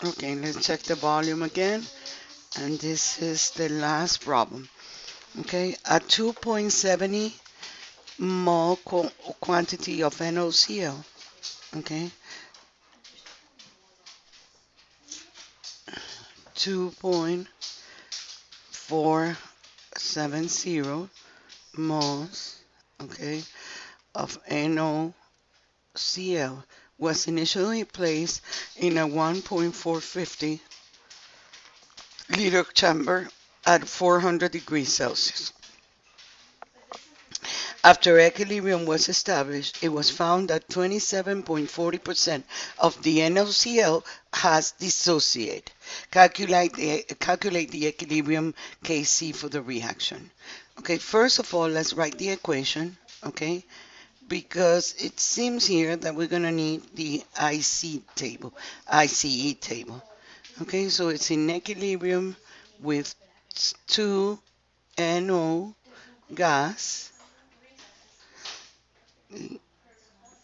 Okay, let's check the volume again. And this is the last problem. Okay, a 2.70 mole quantity of NOCl. Okay, 2.470 moles. Okay, of NOCl was initially placed in a 1.450 liter chamber at 400 degrees Celsius. After equilibrium was established, it was found that 27.40% of the NaCl has dissociated. Calculate the equilibrium Kc for the reaction. Okay, first of all, let's write the equation, okay? Because it seems here that we're going to need the ICE table. Okay, so it's in equilibrium with 2NO gas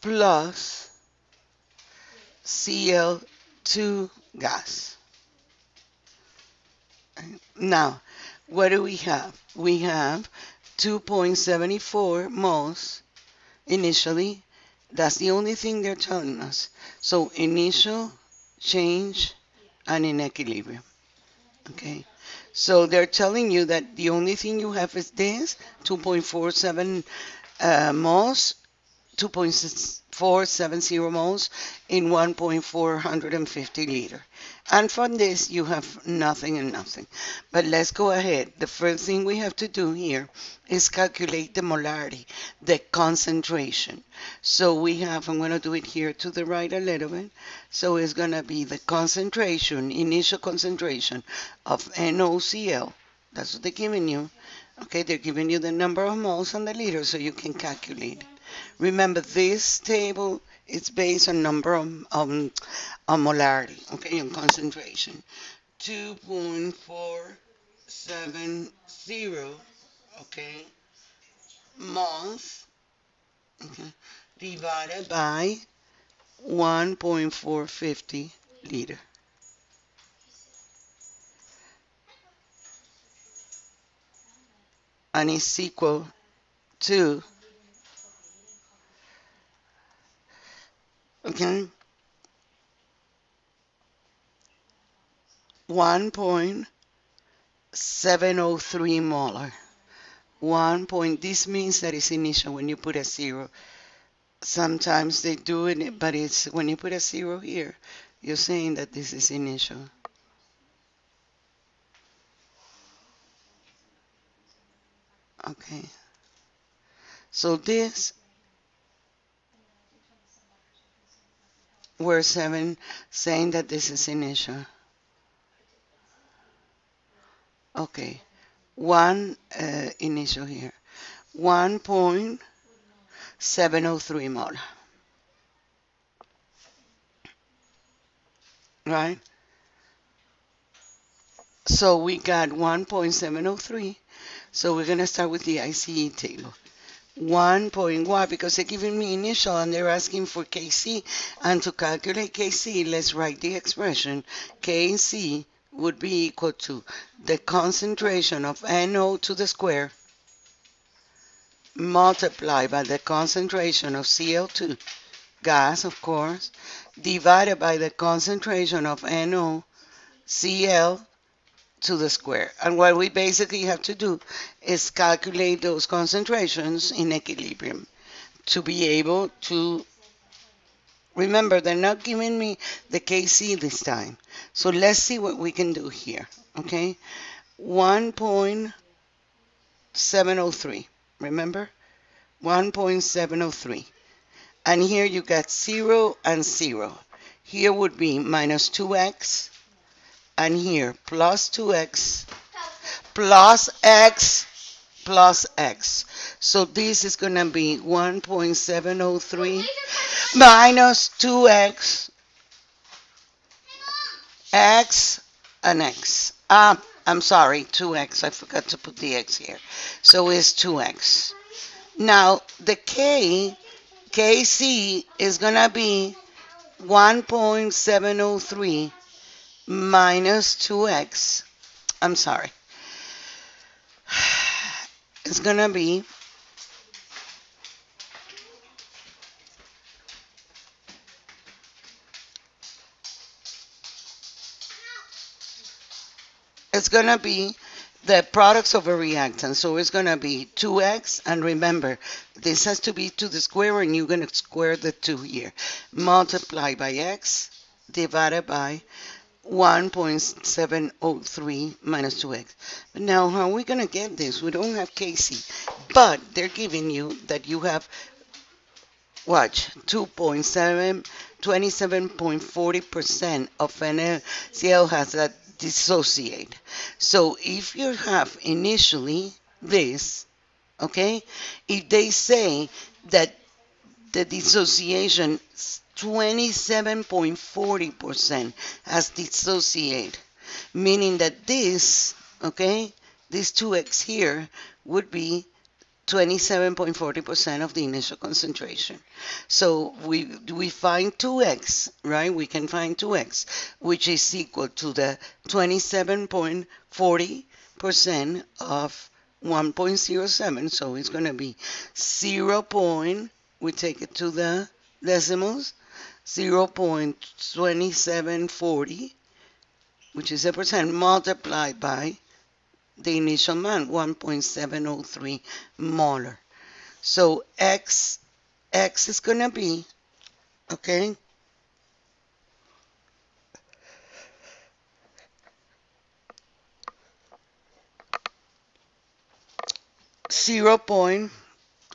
plus Cl2 gas. Now, what do we have? We have 2.74 moles initially. That's the only thing they're telling us. So initial, change, and in equilibrium. Okay. So they're telling you that the only thing you have is this 2.47 moles 2.470 moles in 1.450 liter. And from this, you have nothing and nothing. But let's go ahead. The first thing we have to do here is calculate the molarity, the concentration. So we have, I'm going to do it here to the right a little bit. So it's going to be the concentration, initial concentration of NOCl. That's what they're giving you. Okay, they're giving you the number of moles on the liter so you can calculate it. Remember, this table is based on number of on molarity, okay, on concentration. 2.470, okay, moles, okay, divided by 1.450 liter. And it's equal to, okay, 1.703 molar. This means that it's initial when you put a zero. Sometimes they do it, but it's when you put a zero here, you're saying that this is initial. Okay. So this, we're saying that this is initial. Okay. One initial here. 1.703 molar. Right? So we got 1.703. So we're going to start with the ICE table. 1.1 because they're giving me initial and they're asking for Kc. And to calculate Kc, let's write the expression. Kc would be equal to the concentration of NO to the square multiplied by the concentration of Cl2, gas of course, divided by the concentration of NOCl to the square. And what we basically have to do is calculate those concentrations in equilibrium to be able to remember. They're not giving me the Kc this time. So let's see what we can do here. Okay, 1.703. Remember? 1.703. And here you got 0 and 0. Here would be minus 2x, and here plus 2x plus x plus x. So this is going to be 1.703 minus 2x, x, and x. I'm sorry, 2x. I forgot to put the x here. So it's 2x. Now, the Kc is going to be 1.703 minus 2x. I'm sorry. It's gonna be it's gonna be the products of a reactant. So it's gonna be 2x, and remember, this has to be to the square, and you're gonna square the 2 here. Multiply by x divided by 1.703 minus 2x. But now, how are we gonna get this? We don't have Kc, but they're giving you that you have, watch, 2.7, 27.40% of NaCl has that dissociate. So if you have initially this, okay, if they say that the dissociation 27.40% has dissociate, meaning that this, okay, this 2x here would be 27.40% of the initial concentration. So we find 2x, right? We can find 2x, which is equal to the 27.40% of 1.07. So it's going to be 0. We take it to the decimals, 0.2740, which is a percent, multiplied by the initial amount, 1.703 molar. So x is going to be, okay, zero point,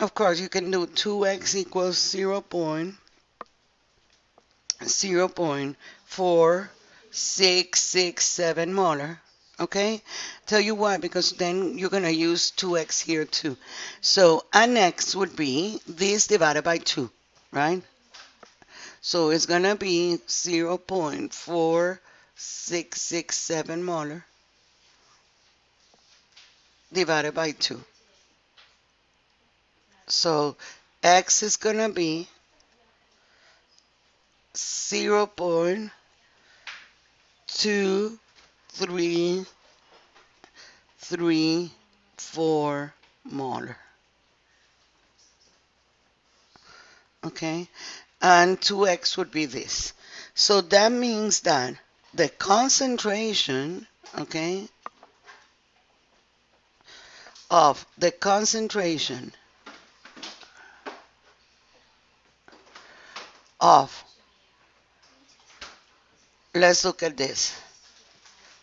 of course you can do 2x equals 0.4667 molar. Okay, tell you why, because then you're going to use 2x here too. So an x would be this divided by 2, right? So it's going to be 0.4667 molar divided by 2. So x is going to be 0.2334 molar. Okay, and 2x would be this. So that means that the concentration, okay, of the concentration of, let's look at this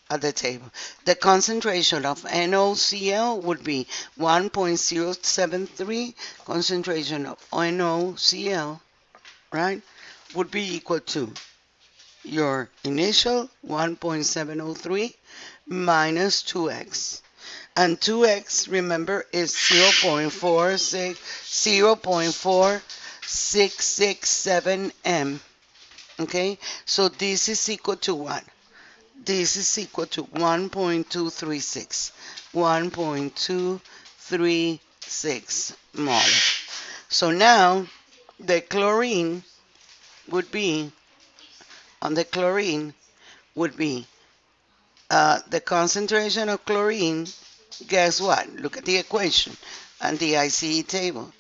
at the table. The concentration of NaCl would be 1.073. Concentration of NaCl, right, would be equal to your initial 1.703 minus 2x. And 2x, remember, is 0.4667 m. Okay, so this is equal to what? This is equal to 1.236. 1.236 molar. So now the chlorine would be, on the chlorine would be the concentration of chlorine. Guess what? Look at the equation and the ICE table.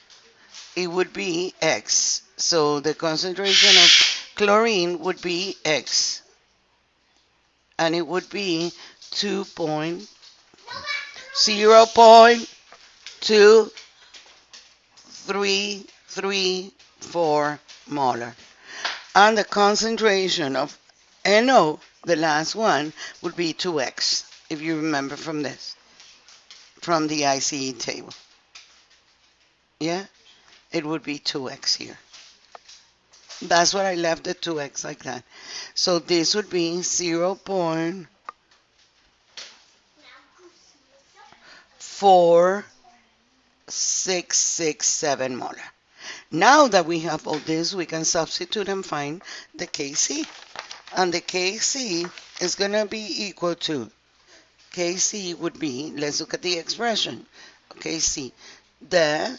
It would be X. So the concentration of chlorine would be X. And it would be 0.2334 molar. And the concentration of NO, the last one, would be 2x, if you remember from this, from the ICE table. Yeah, it would be 2x here. That's what I left the 2x like that. So this would be 0.4667 molar. Now that we have all this, we can substitute and find the Kc. And the Kc is going to be equal to, Kc would be, let's look at the expression. Kc, the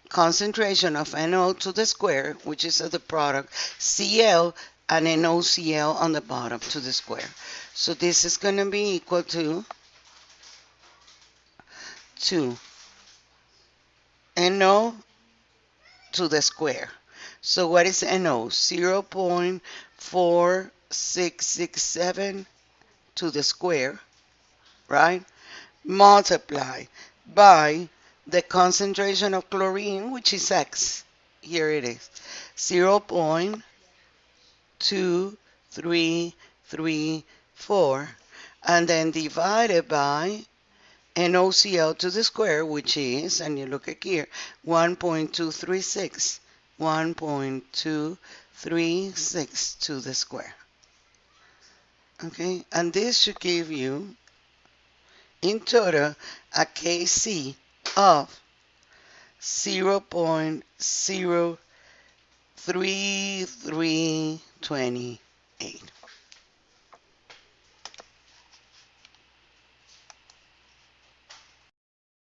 concentration of NO to the square, which is the product, Cl, and an NOCl on the bottom to the square. So this is going to be equal to 2 NO to the square. So what is NO? 0.4667 to the square, right? Multiply by the concentration of chlorine, which is X. Here it is, 0.2334, and then divided by NOCl to the square, which is, and you look at here, 1.236. 1.236 to the square. Okay, and this should give you in total a Kc of 0.03328.